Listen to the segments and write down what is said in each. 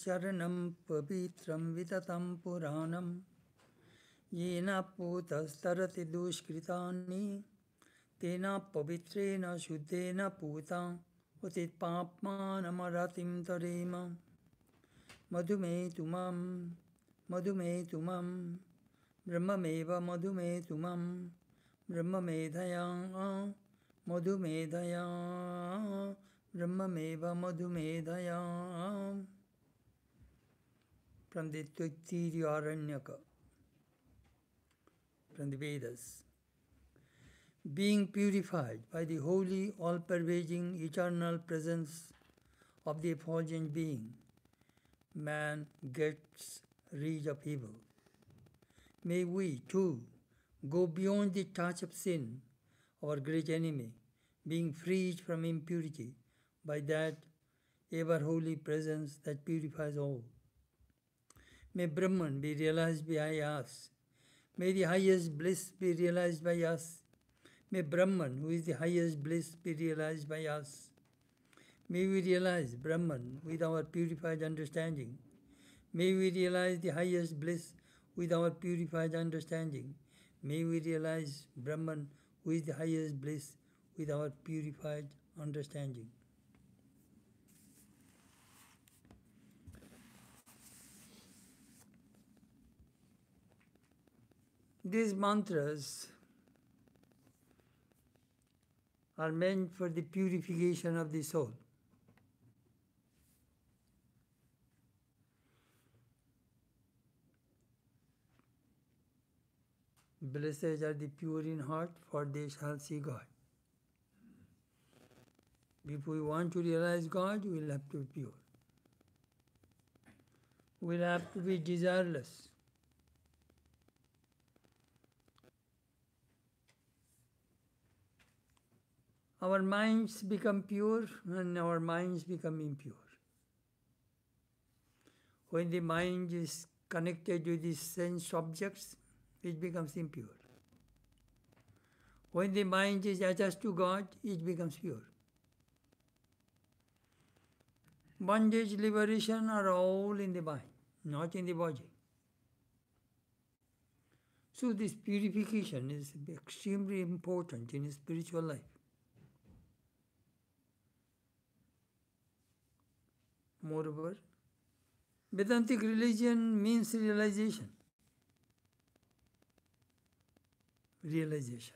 sharanam pavitram vitatam puranam yena putastarati dushkritani tena pavitrena shuddhena putam utit papmanamaratim tarema madhume tumam brahmameva madhume tumam brahmamedhaya madhumedhaya brahmameva madhumedhaya. From the Aranyaka, from the Vedas. Being purified by the holy, all-pervading, eternal presence of the effulgent being, man gets rid of evil. May we, too, go beyond the touch of sin, our great enemy, being freed from impurity by that ever-holy presence that purifies all. May Brahman be realized by us. May the highest bliss be realized by us. May Brahman, who is the highest bliss, be realized by us. May we realize Brahman with our purified understanding. May we realize the highest bliss with our purified understanding. May we realize Brahman, who is the highest bliss, with our purified understanding. These mantras are meant for the purification of the soul. Blessed are the pure in heart, for they shall see God. If we want to realize God, we will have to be pure. We will have to be desireless. Our minds become pure and our minds become impure. When the mind is connected with the sense objects, it becomes impure. When the mind is attached to God, it becomes pure. Bondage, liberation are all in the mind, not in the body. So this purification is extremely important in spiritual life. Moreover, Vedantic religion means realization. Realization.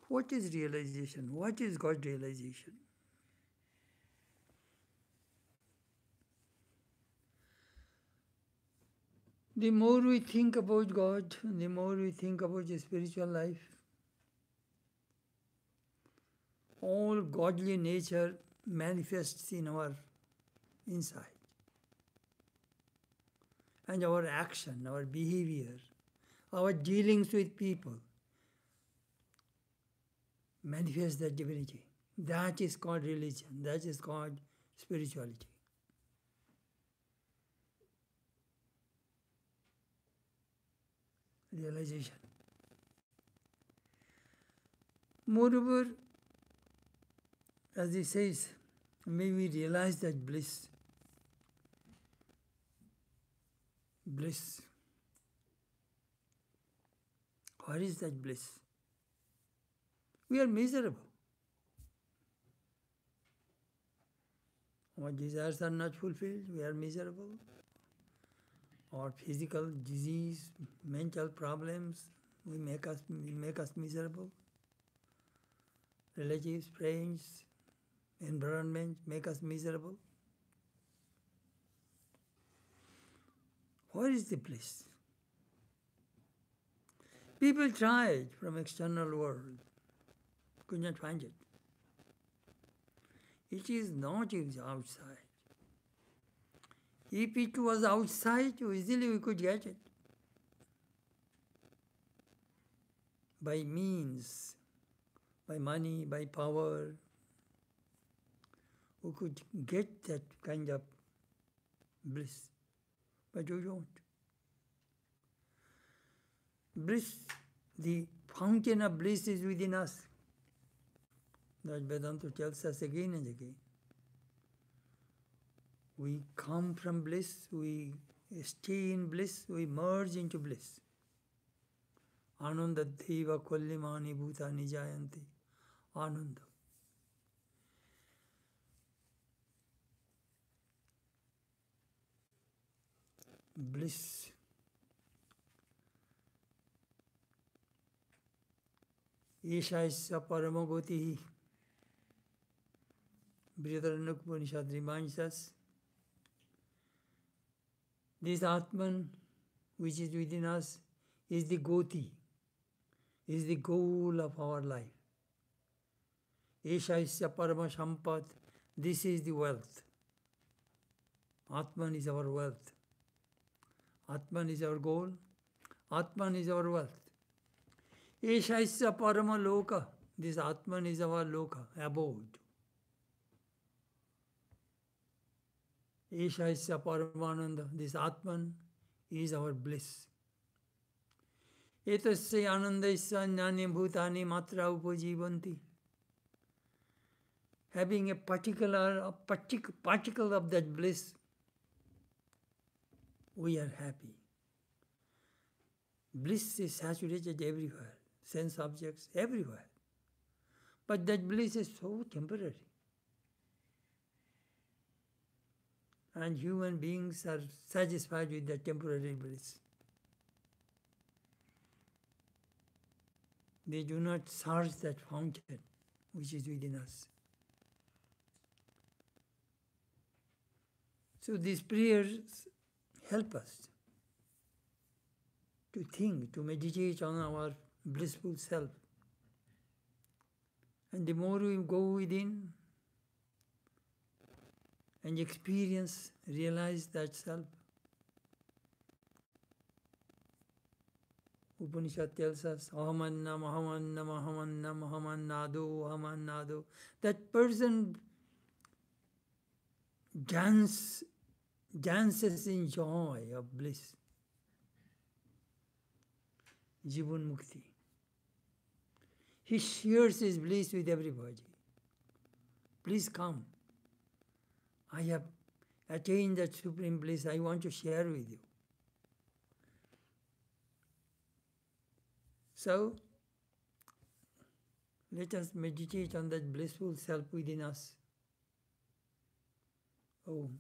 What is realization? What is God realization? The more we think about God, the more we think about the spiritual life, all godly nature manifests in our inside. And our action, our behavior, our dealings with people manifest that divinity. That is called religion. That is called spirituality. Realization. Moreover, as he says, may we realize that bliss. Bliss. What is that bliss? We are miserable. Our desires are not fulfilled, we are miserable. Our physical disease, mental problems, make us miserable. Relatives, friends, environment make us miserable. Where is the bliss? People tried from external world, could not find it. It is not outside. If it was outside, easily we could get it. By means, by money, by power, we could get that kind of bliss. But we don't. Bliss, the fountain of bliss is within us. That Vedanta tells us again and again. We come from bliss, we stay in bliss, we merge into bliss. Ananda deva kollimani bhutani jayanti. Ananda. Bliss. Esha isya paramagoti. Brihadaranyaka Upanishad reminds us, this Atman which is within us is the goti, is the goal of our life. Esha isya parama sampad, this is the wealth. Atman is our wealth. Atman is our goal. Atman is our wealth. Esha isya parama loka, this Atman is our loka, abode. Esha isya paramananda, this Atman is our bliss. Etasya ananda isya jnani bhutani matra upajivanti. Having a particle of that bliss, we are happy. Bliss is saturated everywhere, sense objects everywhere. But that bliss is so temporary. And human beings are satisfied with that temporary bliss. They do not search that fountain which is within us. So these prayers help us to think, to meditate on our blissful self. And the more we go within and experience, realize that self, Upanishad tells us, ahamannam, ahamannam, ahamannam, ahamannado, ahamannado. That person dances in joy of bliss. Jivan Mukti. He shares his bliss with everybody. Please come. I have attained that supreme bliss. I want to share with you. So, let us meditate on that blissful self within us. Om.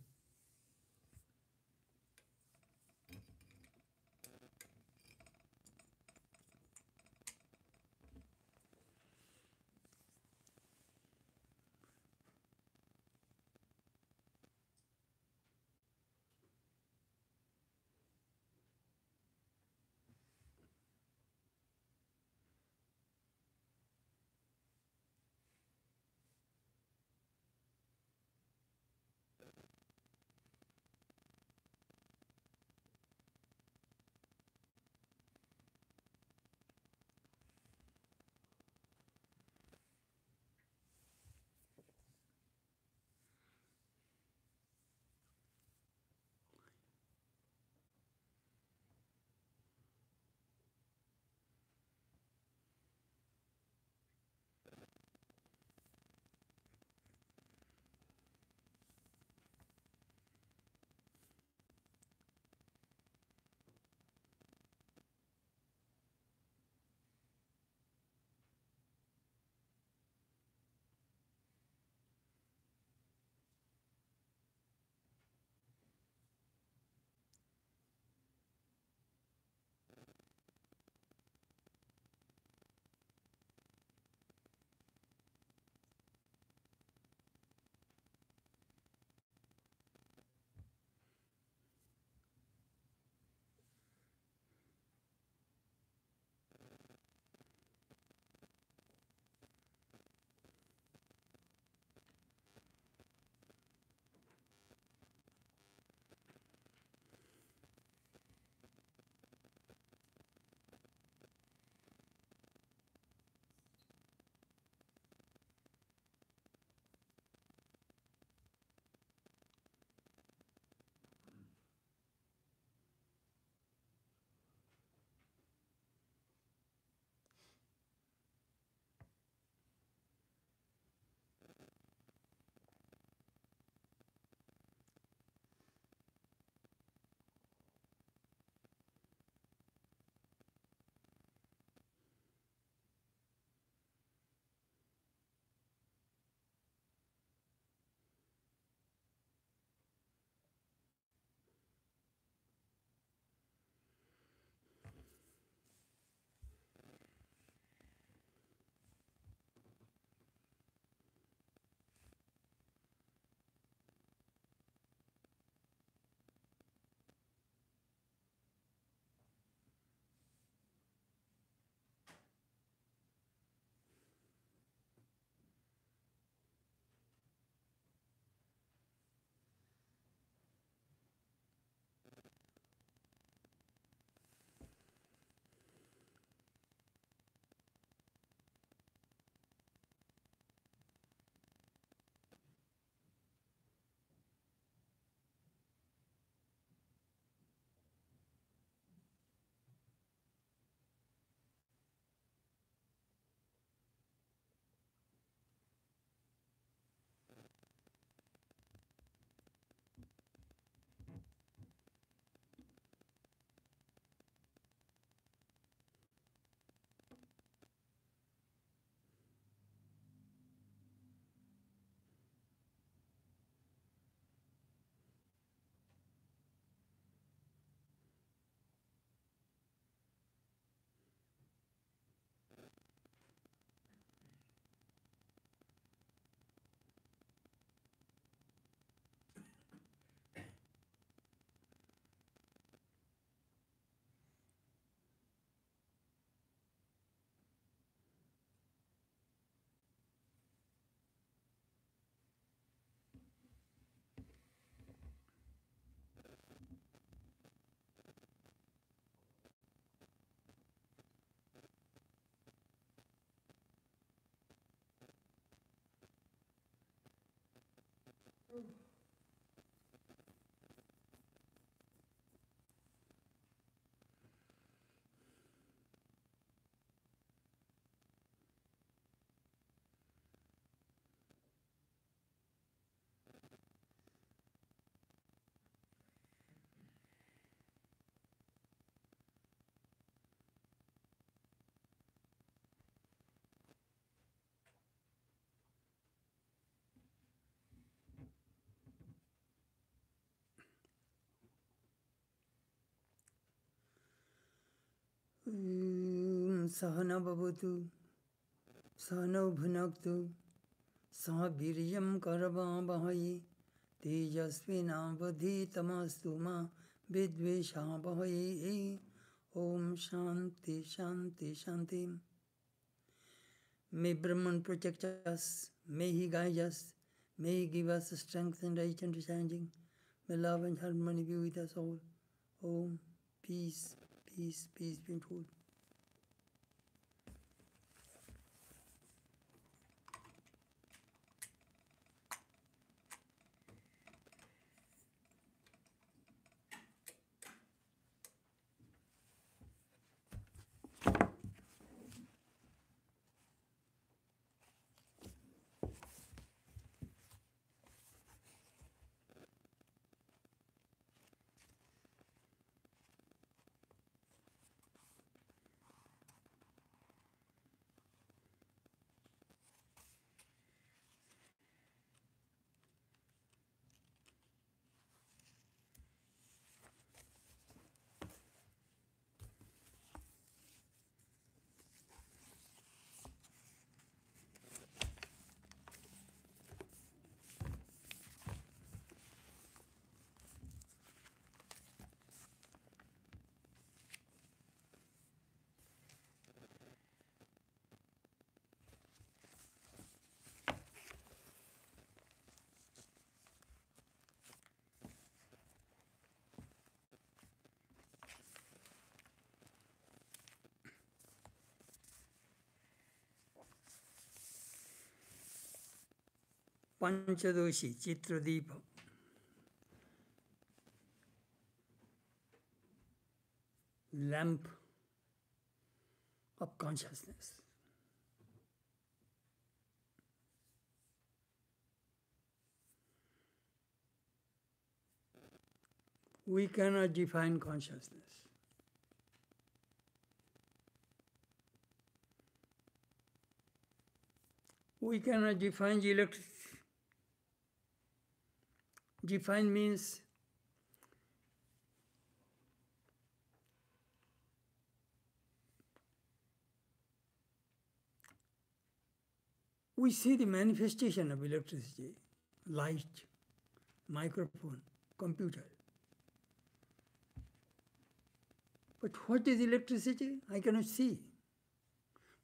Sahana bhavatu, sahana bhunaktu, sah viryam karavavahayi, tejasvinavadhitamastu ma vidveshavavahayi. Om Shanti Shanti Shanti. May Brahman protect us, may he guide us, may he give us strength and right understanding. May love and harmony be with us all. Om, peace, peace, peace be told. Panchadasi Chitradeepa. Lamp of consciousness. We cannot define consciousness. We cannot define the electricity. Define means we see the manifestation of electricity, light, microphone, computer. But what is electricity? I cannot see.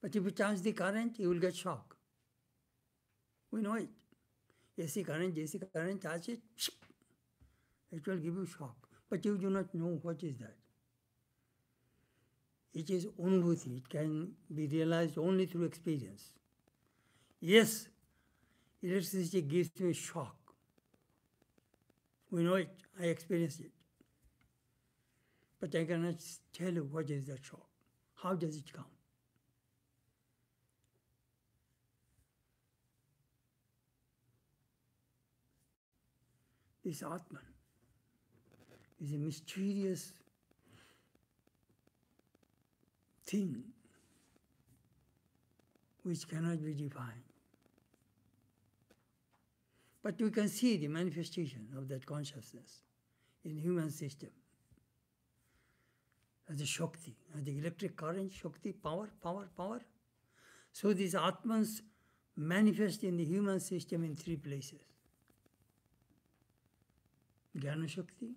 But if you charge the current, you will get shock. We know it. AC current, charge it, it will give you shock. But you do not know what is that. It is anubhuti. It can be realized only through experience. Yes, electricity gives me shock. We know it. I experienced it. But I cannot tell you what is that shock. How does it come? This Atman is a mysterious thing which cannot be defined. But we can see the manifestation of that consciousness in human system. As a Shakti, as the electric current, Shakti, power. So these Atmans manifest in the human system in three places. Jnana Shakti,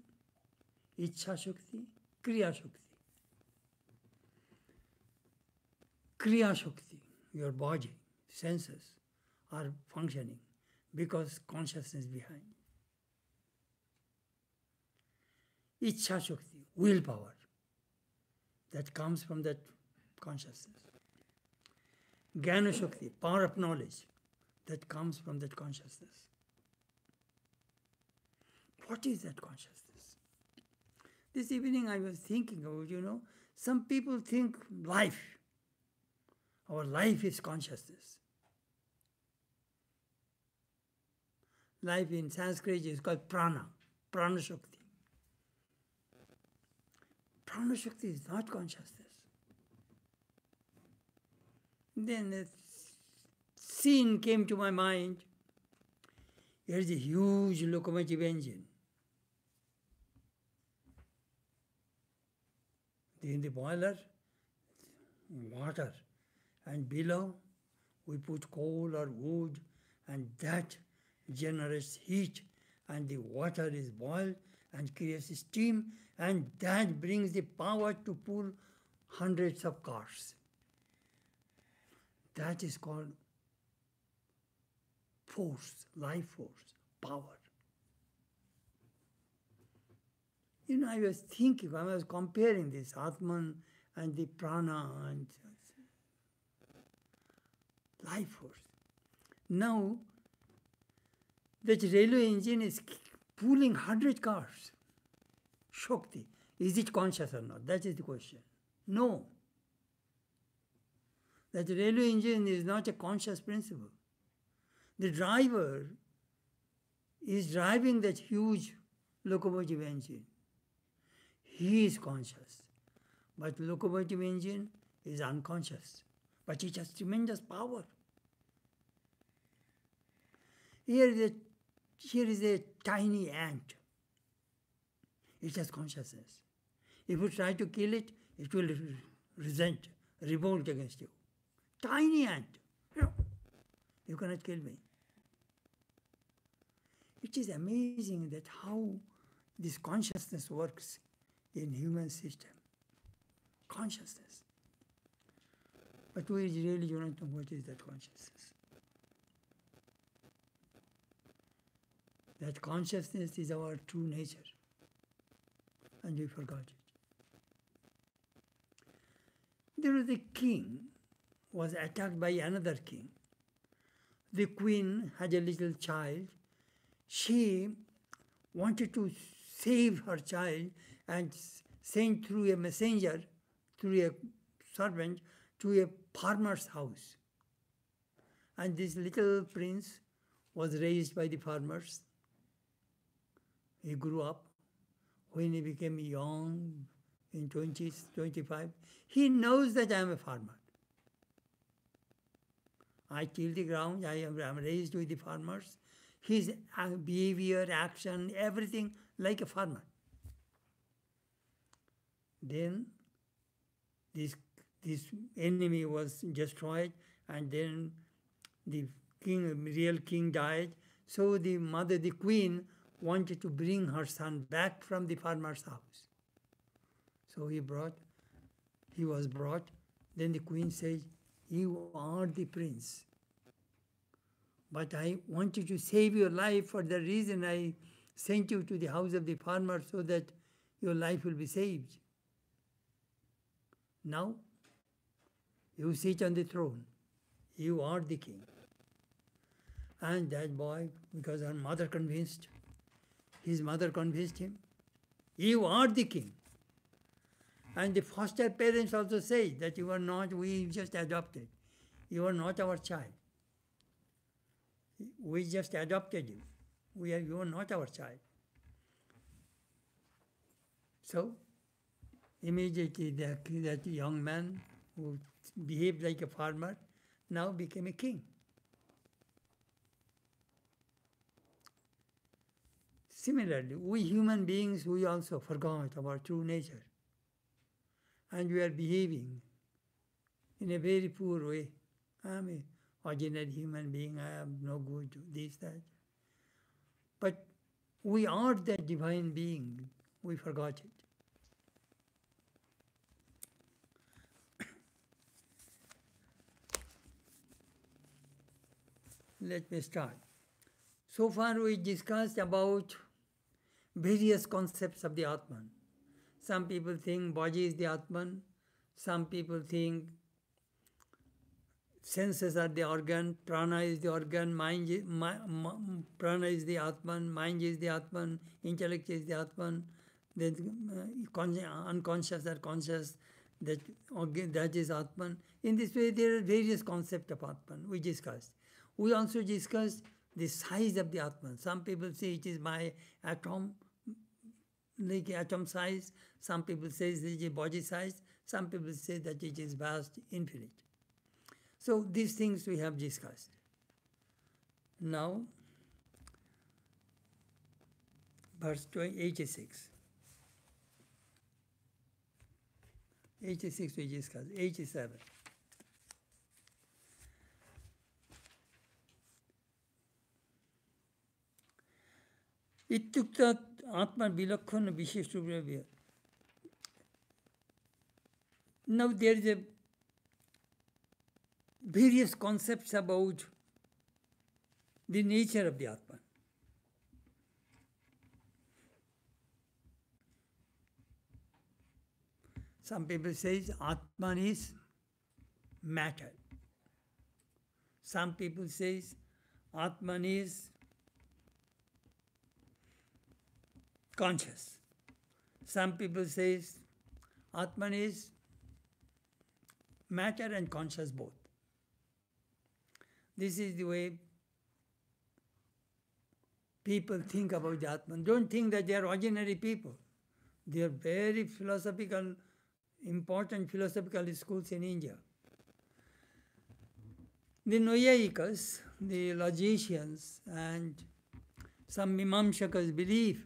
Ichha Shakti, Kriya Shakti. Kriya Shakti, your body, senses are functioning because consciousness behind. Ichha Shakti, willpower, that comes from that consciousness. Jnana Shakti, power of knowledge, that comes from that consciousness. What is that consciousness? This evening I was thinking about, some people think life, our life is consciousness. Life in Sanskrit is called prana, prana Shakti. Prana Shakti is not consciousness. Then a scene came to my mind. There is a huge locomotive engine. In the boiler, water, and below we put coal or wood, and that generates heat, and the water is boiled and creates steam, and that brings the power to pull hundreds of cars. That is called force, life force, power. I was thinking, I was comparing this Atman and the prana and life force. Now, that railway engine is pulling 100 cars. Shakti. Is it conscious or not? That is the question. No. That railway engine is not a conscious principle. The driver is driving that huge locomotive engine. He is conscious. But locomotive engine is unconscious. But it has tremendous power. Here is a tiny ant. It has consciousness. If you try to kill it, it will resent, revolt against you. Tiny ant. You cannot kill me. It is amazing that how this consciousness works in human system. Consciousness. But we really do not know what is that consciousness. That consciousness is our true nature. And we forgot it. There was a king was attacked by another king. The queen had a little child. She wanted to save her child and sent through a messenger, through a servant, to a farmer's house. And this little prince was raised by the farmers. He grew up. When he became young, in 20s, 25, he knows that I am a farmer. I till the ground, I am raised with the farmers. His behavior, action, everything like a farmer. Then this enemy was destroyed, and then the real king died. So the mother, the queen, wanted to bring her son back from the farmer's house. So he was brought. Then the queen says, "You are the prince. But I wanted to save your life. For the reason I sent you to the house of the farmer so that your life will be saved. Now, you sit on the throne. You are the king." And that boy, because his mother convinced him, "You are the king." And the foster parents also say that you are not, we just adopted. You are not our child. We just adopted you. You are not our child. So, immediately that young man who behaved like a farmer now became a king. Similarly, we human beings, we also forgot our true nature. And we are behaving in a very poor way. I am an ordinary human being, I am no good, this, that. But we are that divine being. We forgot it. Let me start. So far we discussed about various concepts of the Atman. Some people think body is the Atman. Some people think senses are the organ, prana is the organ, prana is the Atman, mind is the Atman, intellect is the Atman, then unconscious or conscious, that is Atman. In this way, there are various concepts of Atman we discussed. We also discussed the size of the Atman. Some people say it is by atom, like atom size. Some people say it is body size. Some people say that it is vast, infinite. So these things we have discussed. Now, verse 86. 86 we discussed, 87. Ityukta Atma Vilakkhana Vishishtu. Now there is a various concepts about the nature of the Atman. Some people say Atman is matter. Some people say Atman is conscious. Some people say Atman is matter and conscious both. This is the way people think about the Atman. Don't think that they are ordinary people. They are very philosophical, important philosophical schools in India. The Naiyayikas, the logicians, and some Mimamsakas believe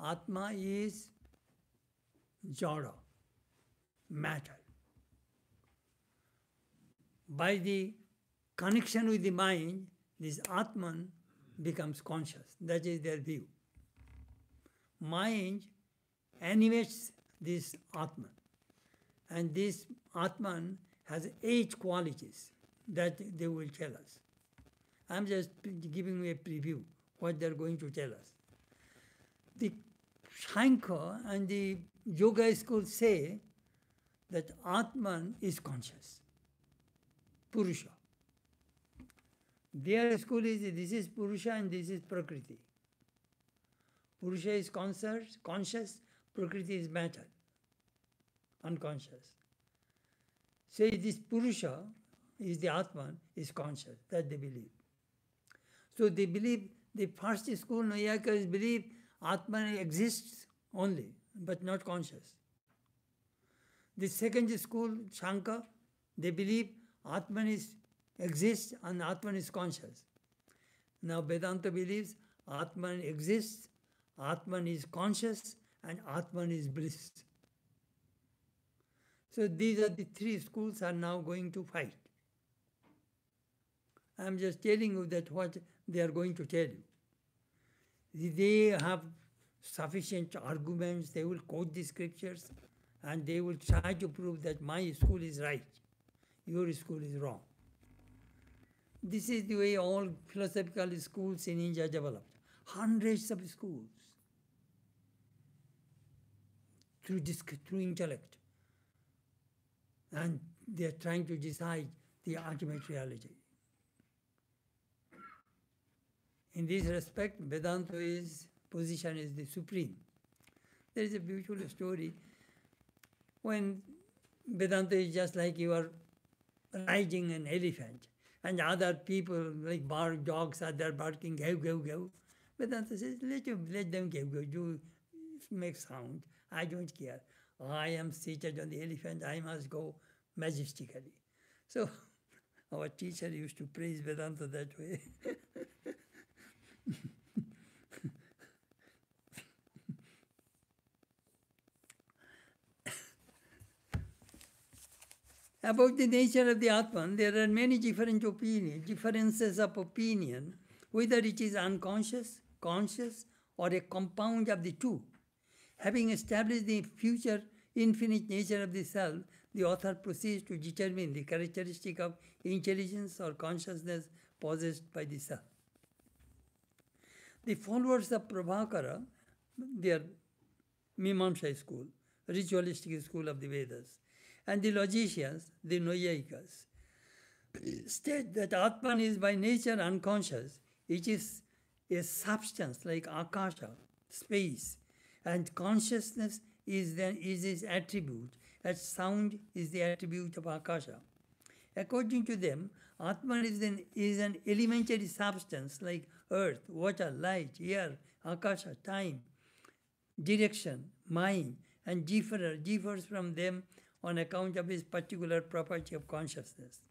Atma is jada, matter. By the connection with the mind, this Atman becomes conscious. That is their view. Mind animates this Atman. And this Atman has 8 qualities that they will tell us. I'm just giving you a preview what they're going to tell us. The Sankhya and the Yoga school say that Atman is conscious, Purusha. Their school is this is Purusha and this is Prakriti. Purusha is conscious, Prakriti is matter, unconscious. Say this Purusha is the Atman, is conscious, that they believe. So they believe, the first school, Naiyayikas believe Atman exists only, but not conscious. The second school, Sankhya, they believe Atman exists and Atman is conscious. Now Vedanta believes Atman exists, Atman is conscious, and Atman is bliss. So these are the 3 schools are now going to fight. I'm just telling you that what they are going to tell you. They have sufficient arguments, they will quote the scriptures, and they will try to prove that my school is right, your school is wrong. This is the way all philosophical schools in India developed. Hundreds of schools through intellect. And they are trying to decide the ultimate reality. In this respect, Vedanta's position is the supreme. There is a beautiful story when Vedanta is just like you are riding an elephant and other people like dogs are there barking, go, go, go. Vedanta says, let them go, go, you make sound, I don't care. I am seated on the elephant, I must go majestically. So our teacher used to praise Vedanta that way. About the nature of the Atman, there are many differences of opinion, whether it is unconscious, conscious, or a compound of the two. Having established the future infinite nature of the self, the author proceeds to determine the characteristic of intelligence or consciousness possessed by the self. The followers of Prabhakara, their Mimamsa school, ritualistic school of the Vedas, and the logicians, the Naiyayikas, state that Atman is by nature unconscious. It is a substance like Akasha, space, and consciousness is its attribute, as sound is the attribute of Akasha. According to them, Atman is an elementary substance like earth, water, light, air, Akasha, time, direction, mind, and differs from them on account of his particular property of consciousness.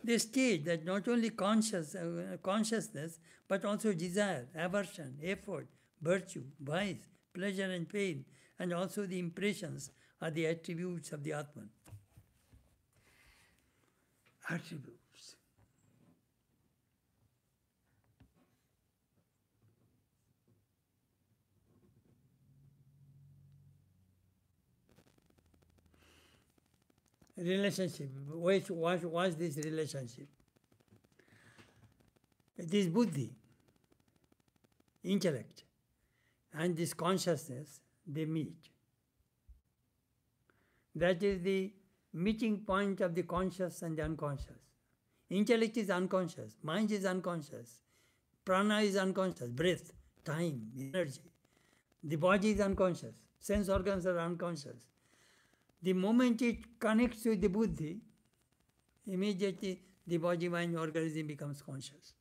They state that not only consciousness, but also desire, aversion, effort, virtue, vice, pleasure and pain, and also the impressions are the attributes of the Atman. Attributes. Relationship. What's this relationship? This buddhi, intellect, and this consciousness, they meet. That is the meeting point of the conscious and the unconscious. Intellect is unconscious, mind is unconscious, prana is unconscious, breath, time, energy. The body is unconscious, sense organs are unconscious. The moment it connects with the buddhi, immediately the body, mind, organism becomes conscious.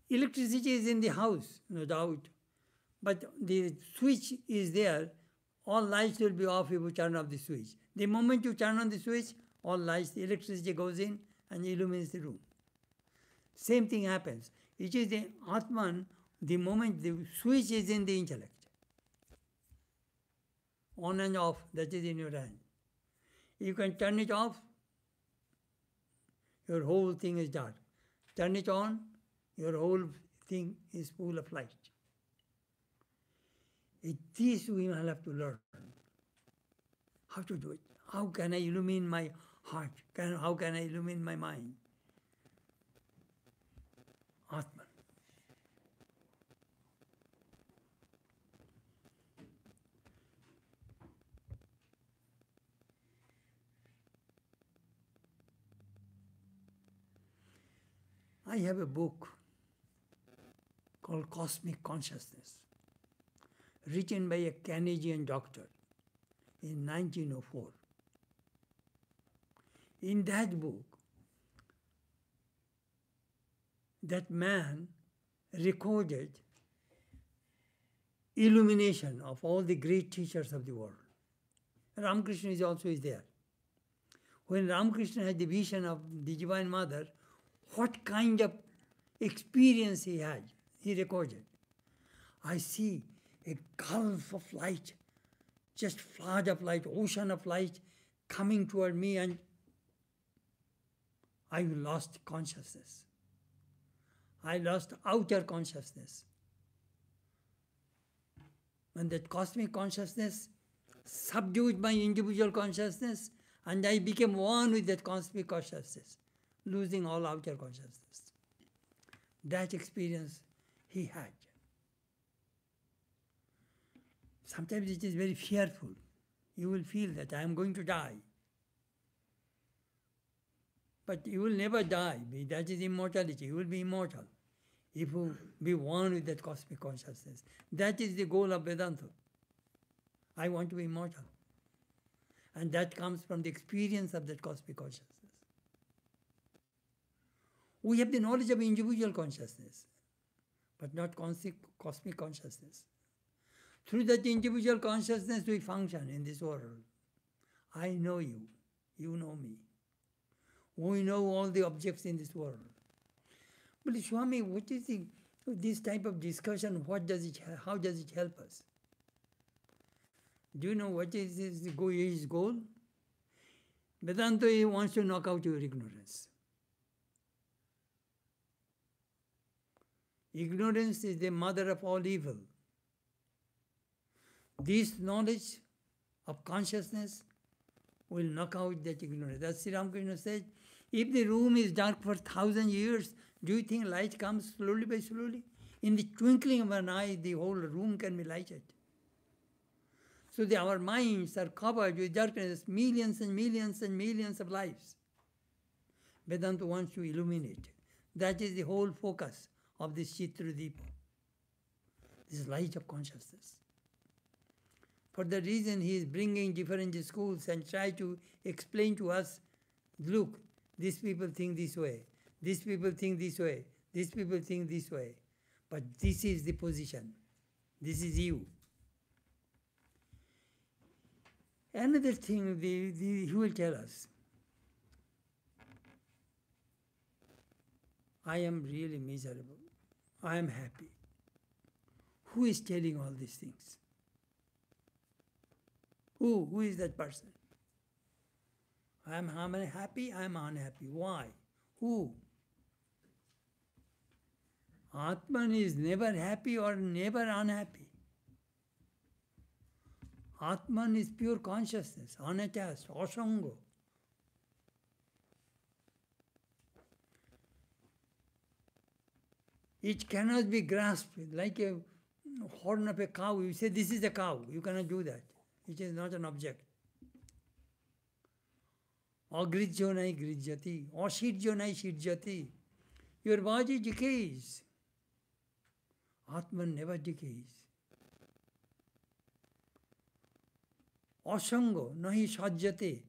Electricity is in the house, no doubt, but the switch is there. All lights will be off if you turn off the switch. The moment you turn on the switch, all lights, the electricity goes in and illumines the room. Same thing happens. It is the Atman, the moment the switch is in the intellect. On and off, that is in your hand. You can turn it off, your whole thing is dark. Turn it on, your whole thing is full of light. This we will have to learn. How to do it? How can I illumine my heart? How can I illumine my mind? Atman. I have a book called Cosmic Consciousness, written by a Canadian doctor in 1904. In that book, that man recorded illumination of all the great teachers of the world. Ramakrishna is also there. When Ramakrishna had the vision of the Divine Mother, what kind of experience he had, he recorded. I see a gulf of light, just flood of light, ocean of light coming toward me, and I lost consciousness. I lost outer consciousness. And that cosmic consciousness subdued my individual consciousness, and I became one with that cosmic consciousness, losing all outer consciousness. That experience he had. Sometimes it is very fearful. You will feel that I am going to die. But you will never die. That is immortality. You will be immortal if you be one with that cosmic consciousness. That is the goal of Vedanta. I want to be immortal. And that comes from the experience of that cosmic consciousness. We have the knowledge of individual consciousness, but not cosmic consciousness. Through that individual consciousness we function in this world. I know you, you know me. We know all the objects in this world. But Swami, what is this type of discussion? How does it help us? Do you know what is his goal? Vedanta wants to knock out your ignorance. Ignorance is the mother of all evil. This knowledge of consciousness will knock out that ignorance. As Sri Ramakrishna said, if the room is dark for 1,000 years, do you think light comes slowly by slowly? In the twinkling of an eye, the whole room can be lighted. So our minds are covered with darkness, millions and millions and millions of lives. Vedanta wants to illuminate. That is the whole focus of this Chitradeepa, this light of consciousness. For the reason he is bringing different schools and try to explain to us, look, these people think this way, these people think this way, these people think this way. But this is the position. This is you. Another thing he will tell us, I am really miserable. I am happy. Who is telling all these things? Who? Who is that person? I am happy, I am unhappy. Why? Who? Atman is never happy or never unhappy. Atman is pure consciousness, unattached, asanga. It cannot be grasped like a horn of a cow. You say, this is a cow. You cannot do that. It is not an object. Agrijyo nai grijyati. Ashirjo nai shirjati. Your body decays. Atman never decays. Asanga nahi sajjate.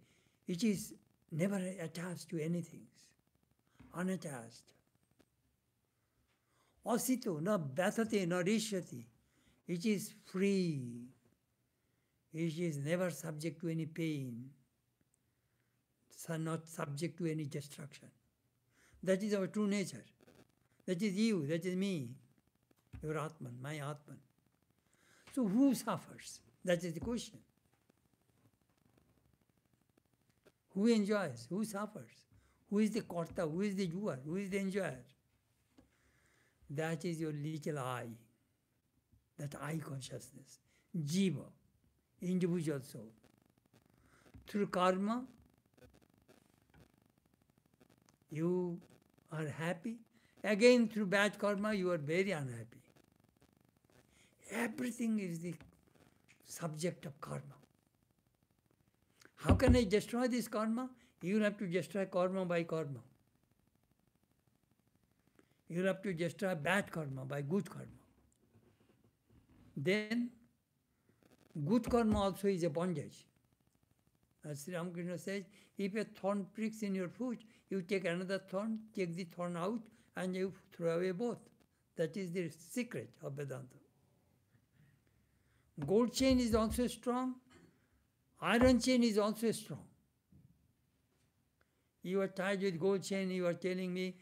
It is never attached to anything. Unattached. Asito na bhatate na rishyati. It is free. It is never subject to any pain. Not subject to any destruction. That is our true nature. That is you, that is me. Your Atman, my Atman. So who suffers? That is the question. Who enjoys? Who suffers? Who is the karta? Who is the doer? Who is the enjoyer? That is your little I. That I consciousness. Jiva. Individual soul. Through karma, you are happy. Again, through bad karma, you are very unhappy. Everything is the subject of karma. How can I destroy this karma? You will have to destroy karma by karma. You will have to destroy bad karma by good karma. Then, good karma also is a bondage. As Sri Ramakrishna says, if a thorn pricks in your foot, you take another thorn, take the thorn out, and you throw away both. That is the secret of Vedanta. Gold chain is also strong. Iron chain is also strong. You are tied with gold chain, you are telling me,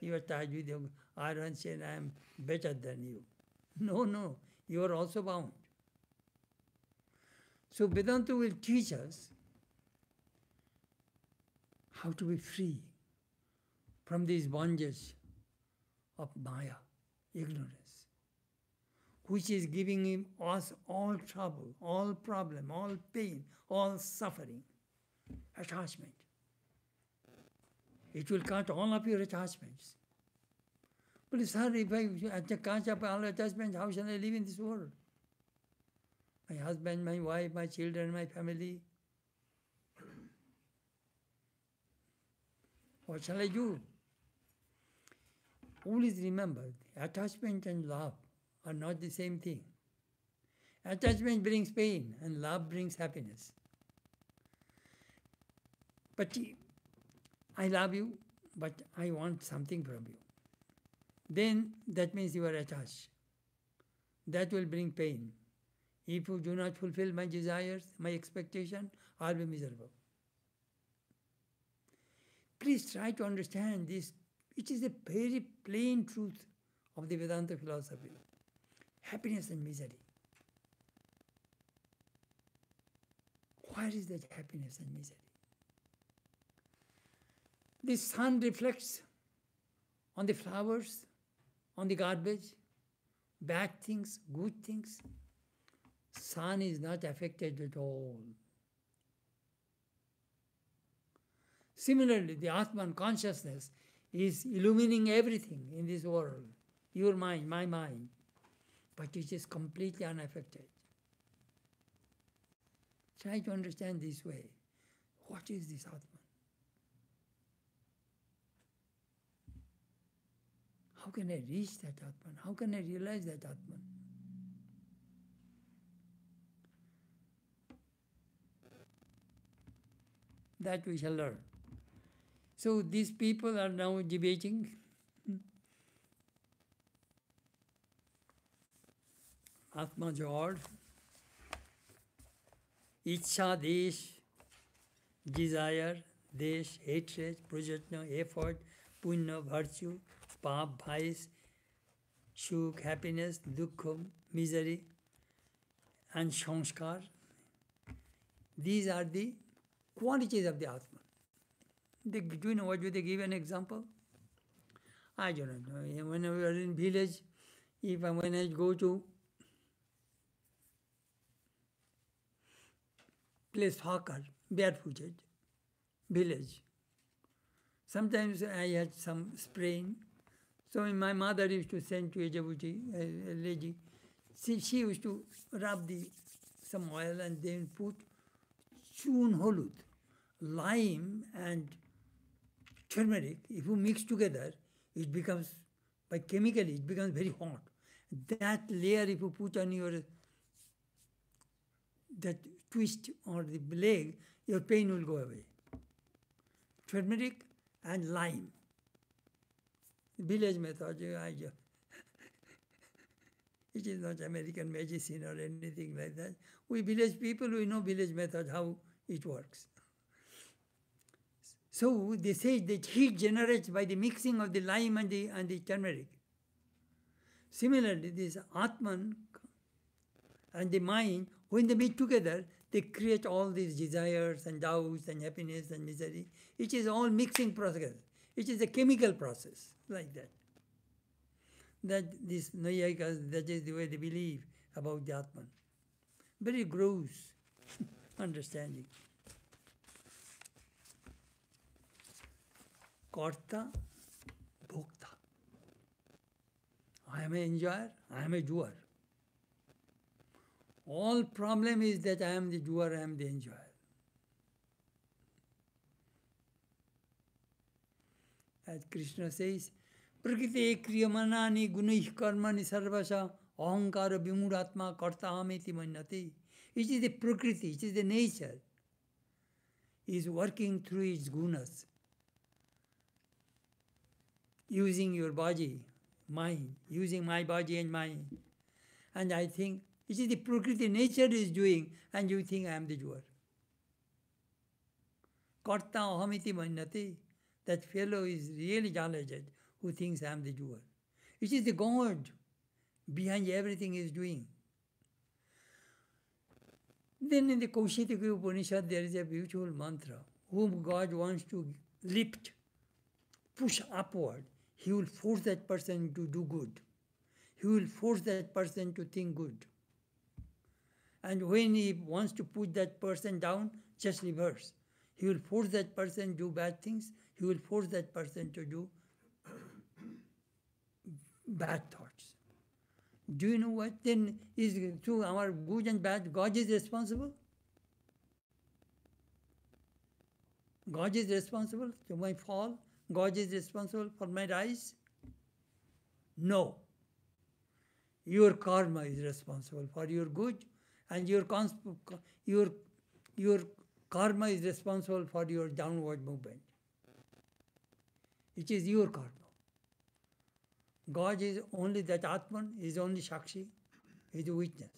you are tied with the iron chain, I am better than you. No, you are also bound. So Vedanta will teach us how to be free from these bondages of Maya, ignorance, which is giving us all trouble, all problem, all pain, all suffering, attachment. It will cut all of your attachments. But sir, if I catch up all attachments, how shall I live in this world? My husband, my wife, my children, my family. What shall I do? Always remember, attachment and love are not the same thing. Attachment brings pain and love brings happiness. But I love you, but I want something from you. Then that means you are attached. That will bring pain. If you do not fulfill my desires, my expectation, I'll be miserable. Please try to understand this. It is a very plain truth of the Vedanta philosophy. Happiness and misery. Where is that happiness and misery? The sun reflects on the flowers, on the garbage, bad things, good things. Sun is not affected at all. Similarly, the Atman consciousness is illumining everything in this world. Your mind, my mind. But it is completely unaffected. Try to understand this way. What is this Atman? How can I reach that Atman? How can I realize that Atman? That we shall learn. So these people are now debating. Atma Jod, Ichha, Desh, desire, Desh, hatred, Prajatna, effort, Punya, virtue, Pap, vice, Shuk, happiness, Dukkham, misery, and sanskar. These are the qualities of the Atman. Do you know what? Do they give an example? I don't know. When we are in village, when I go to place hawker, barefooted, village, sometimes I had some sprain. So my mother used to send to a Jabuti, a lady. She used to rub some oil and then put chun holud, lime and turmeric. If you mix together, it becomes, by chemically, it becomes very hot. That layer, if you put on that twist or the leg, your pain will go away. Turmeric and lime. Village method. It is not American medicine or anything like that. We village people, we know village method, how it works. So they say that heat generates by the mixing of the lime and the turmeric. Similarly, this Atman and the mind, when they meet together, they create all these desires and doubts and happiness and misery. It is all mixing process. It is a chemical process, like that. That this Nayayikas, that is the way they believe about the Atman. Very gross understanding. Karta, Bhokta. I am an enjoyer, I am a doer. All problem is that I am the doer, I am the enjoyer. As Krishna says, Prakriti kriyamanani gunaih karmani sarvasa ahankara vimudatma karta ameti manyate. It is the Prakriti, it is the nature, is working through its gunas, using your body, mind, using my body and mind. And I think it is the Prakriti, nature is doing, and you think I am the doer. Karta ahamiti manyate. That fellow is really jalated who thinks I am the doer. It is the God behind everything is doing. Then in the Kaushitiki Upanishad there is a beautiful mantra. Whom God wants to lift, push upward, He will force that person to do good. He will force that person to think good. And when He wants to put that person down, just reverse. He will force that person to do bad things. He will force that person to do bad thoughts. Do you know what then is through our good and bad? God is responsible? God is responsible for my fall? God is responsible for my rise? No. Your karma is responsible for your good, and your karma is responsible for your downward movement. It is your karma. God is only that Atman, is only Shakshi, is a witness.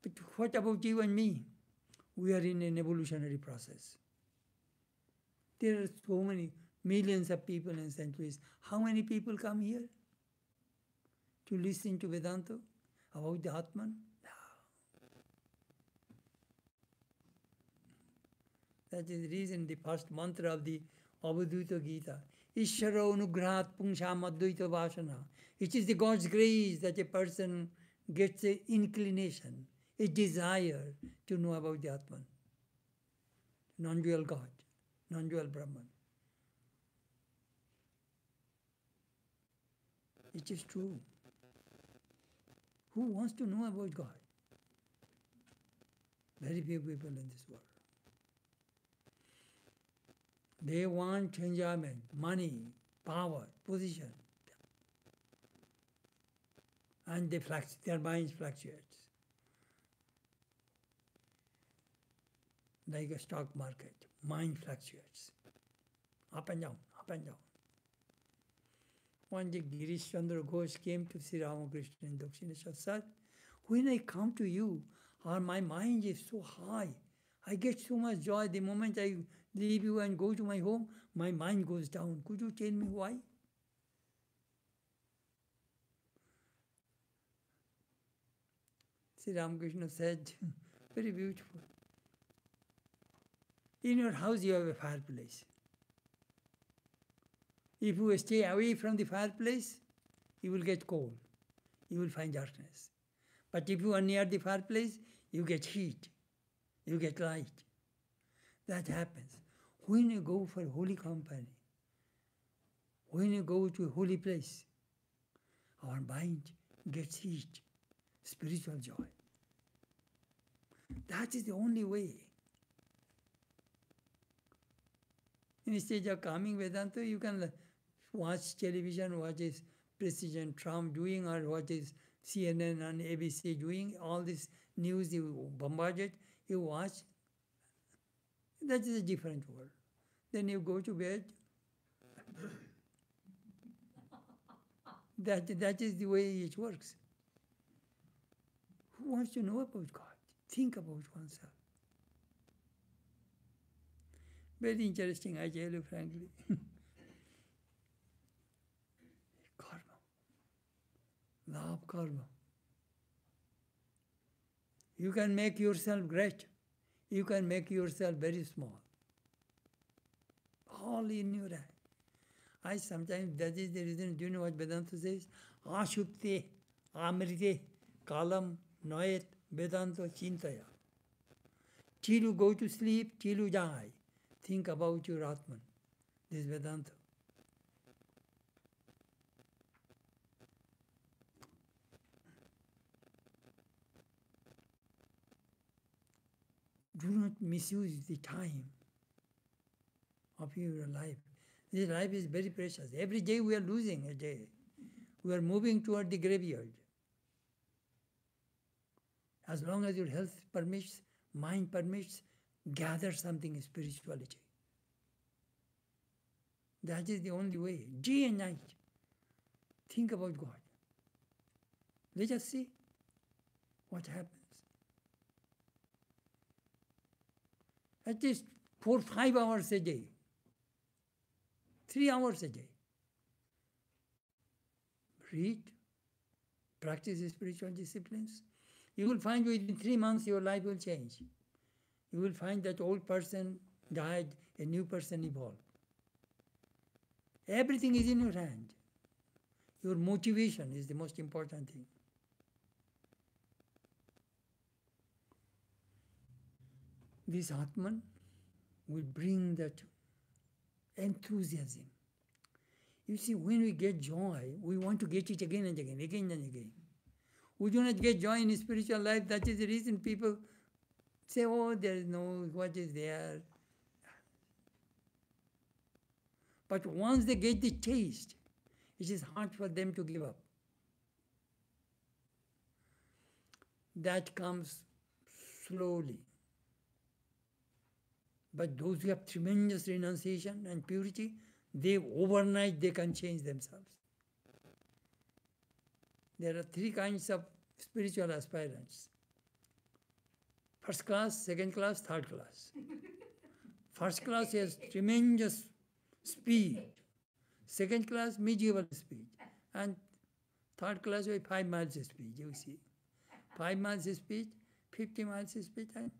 But what about you and me? We are in an evolutionary process. There are so many millions of people in St. Louis. How many people come here to listen to Vedanta about the Atman? That is the reason the first mantra of the Avadhuta Gita, Ishara Anugrahat Pungsham Advaita Vasana. It is the God's grace that a person gets an inclination, a desire to know about the Atman, non-dual God, non-dual Brahman. It is true. Who wants to know about God? Very few people in this world. They want enjoyment, money, power, position. And their minds fluctuates. Like a stock market, mind fluctuates. Up and down, up and down. One day Girish Chandra Ghosh came to Sri Ramakrishna in Dakshineshwar. Sir, when I come to you, my mind is so high. I get so much joy. The moment I leave you and go to my home, my mind goes down. Could you tell me why? Sri Ramakrishna said, very beautiful. In your house you have a fireplace. If you stay away from the fireplace, you will get cold. You will find darkness. But if you are near the fireplace, you get heat. You get light. That happens. When you go for holy company, when you go to a holy place, our mind gets heat, spiritual joy. That is the only way. Instead of coming Vedanta, you can watch television, what is President Trump doing, or what is CNN and ABC doing, all this news you bombarded, you watch. That is a different world. Then you go to bed. That is the way it works. Who wants to know about God? Think about oneself. Very interesting, I tell you frankly. Karma. Law of karma. You can make yourself great. You can make yourself very small. All in your hand. I sometimes, that is the reason, do you know what Vedanta says? Ashupte, amrite, kalam, noet, Vedanta chintaya. Till you go to sleep, till you die, think about your Atman. This is Vedanta. Do not misuse the time of your life. This life is very precious. Every day we are losing a day. We are moving toward the graveyard. As long as your health permits, mind permits, gather something in spirituality. That is the only way. Day and night. Think about God. Let us see what happens. At least 4-5 hours a day. 3 hours a day. Read, practice spiritual disciplines. You will find within 3 months your life will change. You will find that old person died, a new person evolved. Everything is in your hand. Your motivation is the most important thing. This Atman will bring that enthusiasm. You see, when we get joy, we want to get it again and again, again and again. We do not get joy in spiritual life. That is the reason people say, oh, there is no, what is there? But once they get the taste, it is hard for them to give up. That comes slowly. But those who have tremendous renunciation and purity, overnight they can change themselves. There are 3 kinds of spiritual aspirants. First class, second class, third class. First class has tremendous speed. Second class, medieval speed. And third class with 5 miles speed, you see. 5 miles speed, 50 miles speed. And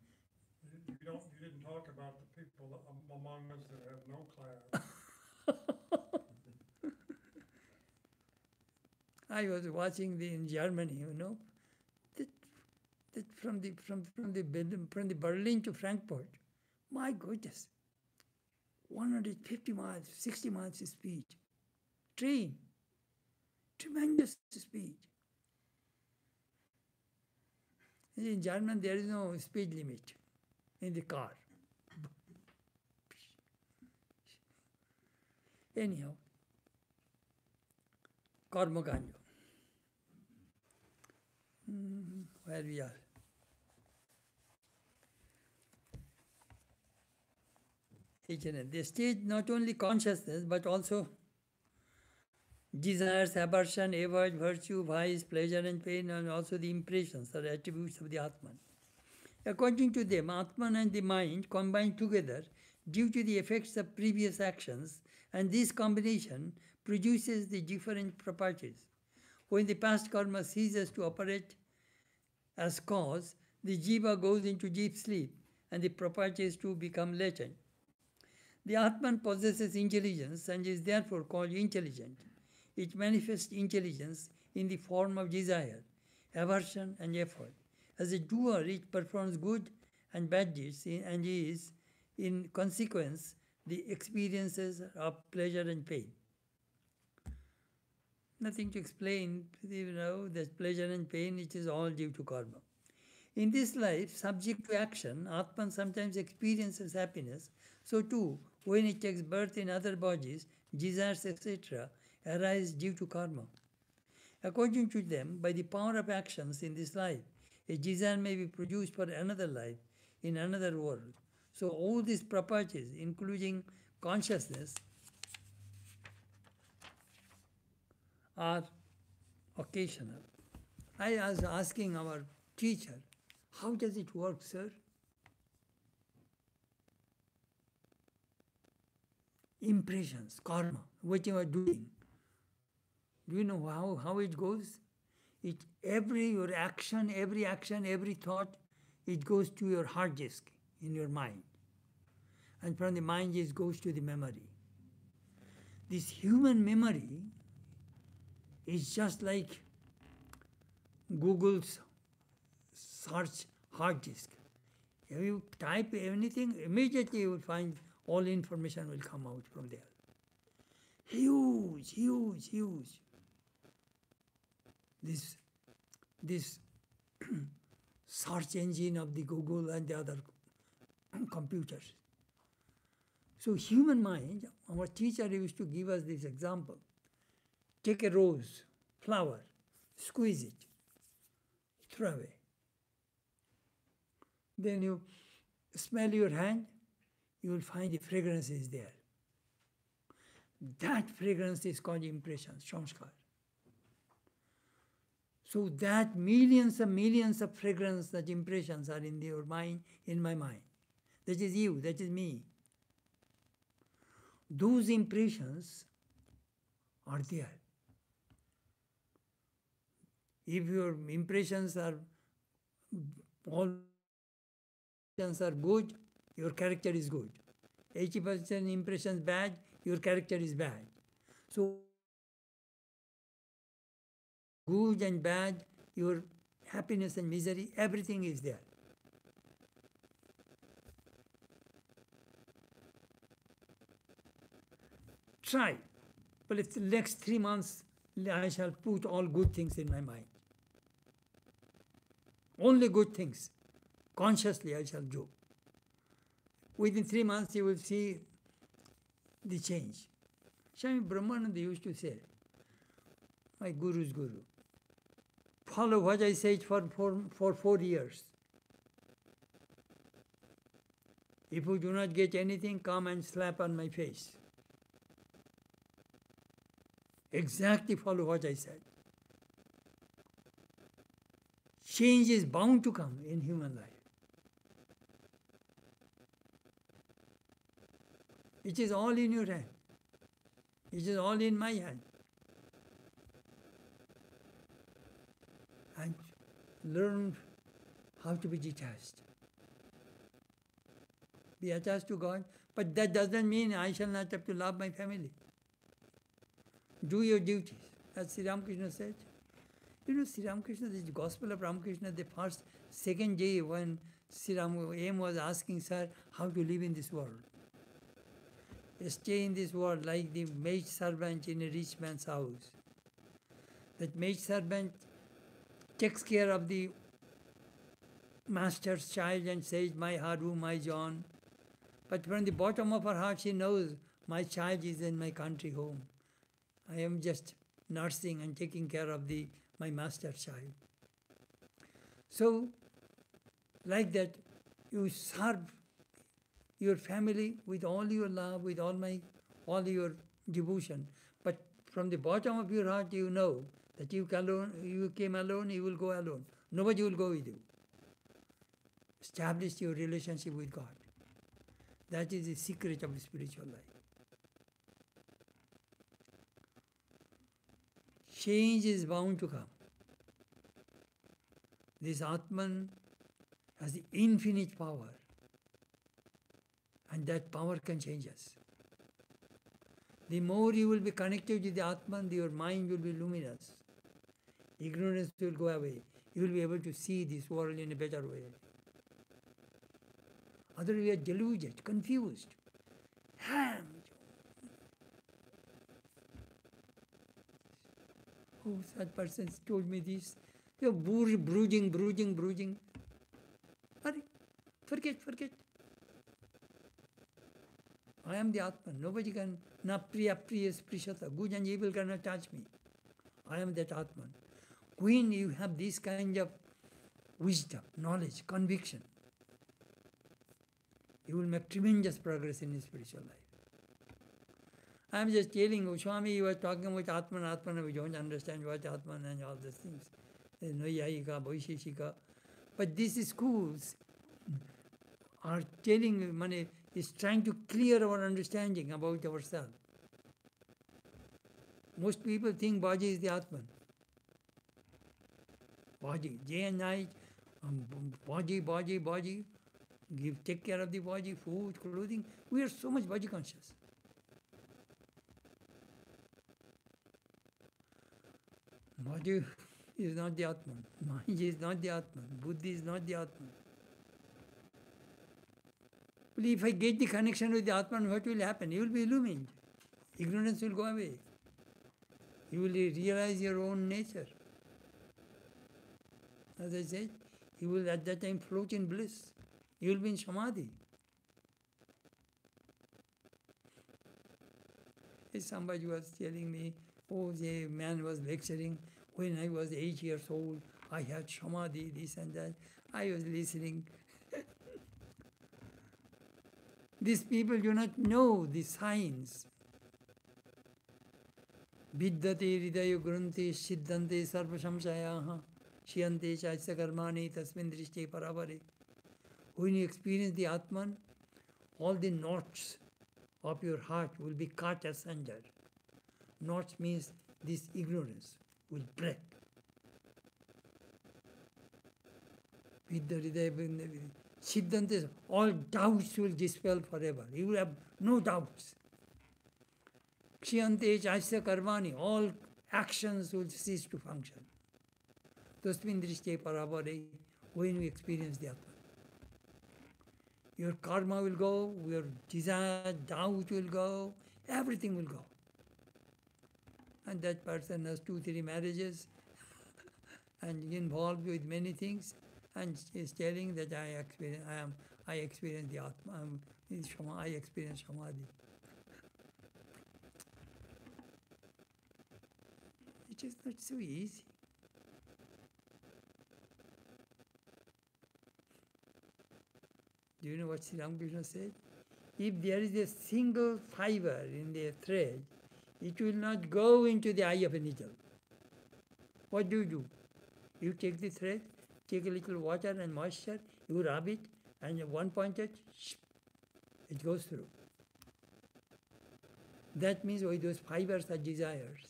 you didn't talk about the people among us that have no class. I was watching in Germany, that from the Berlin to Frankfurt, my goodness, 150 miles, 60 miles speed, train, tremendous speed. In German, there is no speed limit in the car. Anyhow, Karma Kanja. Where we are. They state not only consciousness but also desires, aversion, avoid, virtue, vice, pleasure and pain, and also the impressions or attributes of the Atman. According to them, Atman and the mind combine together due to the effects of previous actions, and this combination produces the different properties. When the past karma ceases to operate As cause, the jiva goes into deep sleep and the properties too become latent. The Atman possesses intelligence and is therefore called intelligent. It manifests intelligence in the form of desire, aversion, and effort. As a doer, it performs good and bad deeds and is, in consequence, the experiences of pleasure and pain. Nothing to explain, that pleasure and pain, it is all due to karma. In this life, subject to action, Atman sometimes experiences happiness. So too, when it takes birth in other bodies, desires, etc., arise due to karma. According to them, by the power of actions in this life, a desire may be produced for another life in another world. So all these properties, including consciousness, are occasional. I was asking our teacher, how does it work, sir? Impressions, karma, what you are doing. Do you know how it goes? Every action, every thought, it goes to your hard disk in your mind. And from the mind it goes to the memory. This human memory is just like Google's search hard disk. If you type anything, immediately you will find all information will come out from there. Huge, huge, huge. This search engine of the Google and the other computers. So human mind, our teacher used to give us this example. Take a rose, flower, squeeze it, throw away. Then you smell your hand, you will find the fragrance is there. That fragrance is called impression, samskar. So that millions of fragrance, that impressions are in your mind, in my mind. That is you, that is me. Those impressions are there. If your impressions are all are good, your character is good. 80% impressions bad, your character is bad. So good and bad, your happiness and misery, everything is there. Try. But if the next 3 months I shall put all good things in my mind. Only good things. Consciously I shall do. Within 3 months you will see the change. Swami Brahmananda used to say, my guru's guru, follow what I said for 4 years. If you do not get anything, come and slap on my face. Exactly follow what I said. Change is bound to come in human life. It is all in your hand. It is all in my hand. And learn how to be detached. Be attached to God, but that doesn't mean I shall not have to love my family. Do your duties, as Sri Ramakrishna said. You know, Sri Ramakrishna, the Gospel of Ramakrishna, the second day when Sri Ram was asking, sir, how to live in this world. Stay in this world like the maid servant in a rich man's house. That maid servant takes care of the master's child and says, my Haru, my John. But from the bottom of her heart, she knows my child is in my country home. I am just nursing and taking care of my master's child. So, like that, you serve your family with all your love, with all your devotion. But from the bottom of your heart, you know that you came alone, you will go alone. Nobody will go with you. Establish your relationship with God. That is the secret of spiritual life. Change is bound to come. This Atman has the infinite power, and that power can change us. The more you will be connected with the Atman, your mind will be luminous. Ignorance will go away. You will be able to see this world in a better way. Otherwise, we are deluded, confused. Oh, that person told me this. You're brooding. Hurry, forget. I am the Atman. Nobody can, na priya sprishata. Good and evil cannot touch me. I am that Atman. When you have this kind of wisdom, knowledge, conviction, you will make tremendous progress in your spiritual life. I am just telling you, Swami, you were talking about Atman, we don't understand what Atman and all these things. Noyayika, Vaisheshika. But these schools are telling, is trying to clear our understanding about ourselves. Most people think body is the Atman. Body, day and night, body. Take care of the body, food, clothing. We are so much body conscious. Body is not the Atman. Mind is not the Atman. Buddhi is not the Atman. Well, if I get the connection with the Atman, what will happen? You will be illumined. Ignorance will go away. You will realize your own nature. As I said, you will at that time float in bliss. You will be in samadhi. Somebody was telling me, the man was lecturing, when I was 8 years old, I had samadhi, this and that. I was listening. These people do not know the signs. Vidyate hridayo grunte siddhante sarva samsayaha shiyante chaitya karmani tasmin drishte parabare. When you experience the Atman, all the knots of your heart will be cut asunder. Knots means this ignorance will break. Siddhante, all doubts will dispel forever. You will have no doubts. Kshiyante chaisya karmani, all actions will cease to function. Tasmin drishte parabare, when we experience the Atman. Your karma will go, your desire, doubt will go, everything will go. And that person has 2-3 marriages and involved with many things, and is telling that I experience the Atman, I experience samadhi. It is not so easy. Do you know what Sri Ramakrishna said? If there is a single fiber in the thread, it will not go into the eye of a needle. What do? You take the thread, take a little water and moisture, you rub it, and one pointed, it goes through. That means those fibers are desires.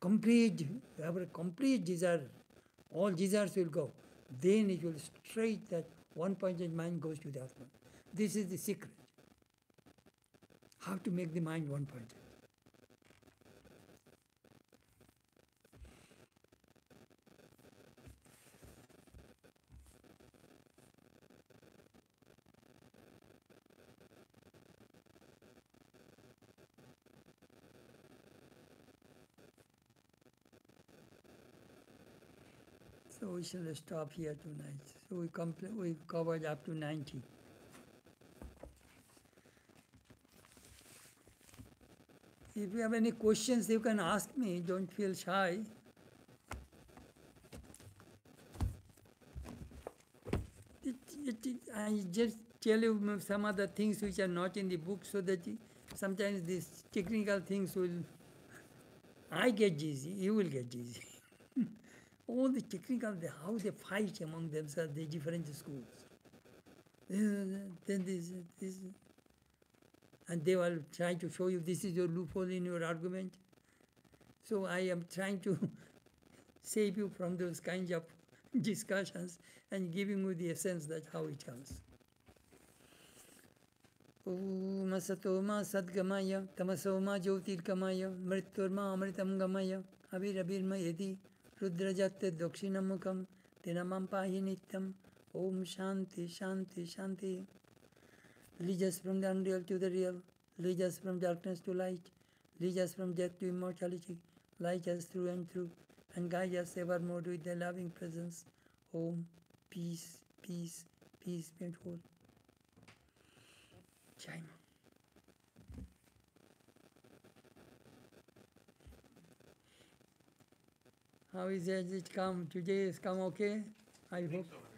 Our complete desire, all desires will go. Then it will straight that one-pointed mind goes to the Atman. This is the secret. How to make the mind one-pointed. So we shall stop here tonight. So we covered up to 90. If you have any questions, you can ask me. Don't feel shy. I just tell you some other things which are not in the book, so that sometimes these technical things will... I get dizzy, you will get dizzy. All the technical, how they fight among themselves, the different schools. Then this, and they will try to show you this is your loophole in your argument. So I am trying to save you from those kinds of discussions and giving you the essence that how it comes. Om Asatoma Sadgamaya, Tamasoma Jyotirkamaya, Mriturma Amritam Gamaya, Avirabirma Yedi, Rudrajatte Dakshinamukam, Dinamam Pahi Nityam, Om Shanti, Shanti, Shanti. Lead us from the unreal to the real, lead us from darkness to light, lead us from death to immortality, light us through and through, and guide us evermore with thy loving presence. Om, peace, peace, peace be at all. Jai Ma. How is it come? Today has come okay? I hope. So.